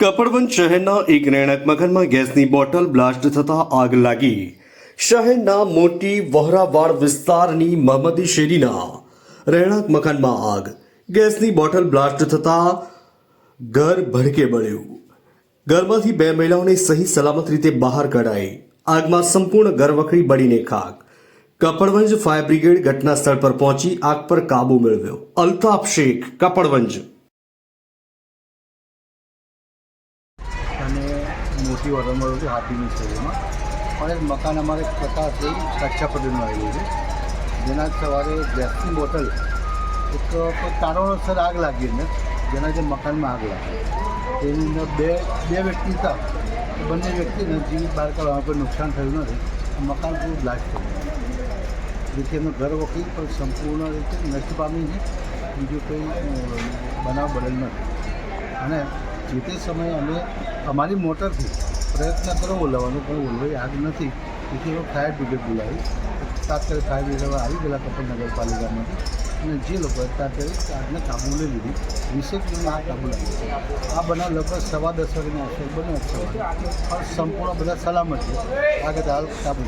કપડવંજ શહેરના એક રહેણાંક મકાનમાં ગેસની બોટલ બ્લાસ્ટ થતા આગ લાગી। શહેરના મોટી વહરાવાડ વિસ્તારની મહમદી શેરીના રહેણાંક મકાનમાં આગ। ગેસની બોટલ બ્લાસ્ટ થતા ઘર ભડકે બળ્યું। ઘરમાંથી બે મહિલાઓને સહી સલામત રીતે બહાર કઢાઈ। આગમાં સંપૂર્ણ ઘર વખરી બળીને ખાક। કપડવંજ ફાયર બ્રિગેડ ઘટના સ્થળ પર પહોંચી આગ પર કાબુ મેળવ્યો। અલ્તાફ શેખ, કપડવંજ। અને મોટી વારંવાર હતી હાથીની શેરીમાં પણ એક મકાન અમારે પ્રકાશભાઈ કચ્છા પટેલનું આવેલું છે, જેના સવારે ગેસની બોટલ એક કોઈ કારણોસર આગ લાગી ને જેના જે મકાનમાં આગ લાગી તેની અંદર બે વ્યક્તિ હતા। બંને વ્યક્તિને જીવિત બહાર કાઢવામાં કોઈ નુકસાન થયું નથી। મકાન પૂરું બ્લાસ્ટ થયું જેથી એમનું ઘર વખરી પણ સંપૂર્ણ રીતે નષ્ટ પામી છે। બીજું કોઈ બનાવ બનેલ નથી અને જે તે સમયે અમે અમારી મોટરથી પ્રયત્ન કરો બોલાવવાનો પણ બોલવાઈ આગ નથી, તેથી અમે ફાયર બ્રિગેડ બોલાવી। તાત્કાલિક ફાયર બ્રિગેડ આવી ગયેલા કપડ નગરપાલિકામાંથી અને જે લોકોએ તાત્કાલિક આગને કાબુ લઈ લીધી। 20 મિનિટમાં આગ કાબુ લાગી છે। આ બનાવ લગભગ 10:15 વાગ્યાની આસપાસ બન્યો સવારે, પણ સંપૂર્ણ બધા સલામત છે। આગળ હાલ કાબુ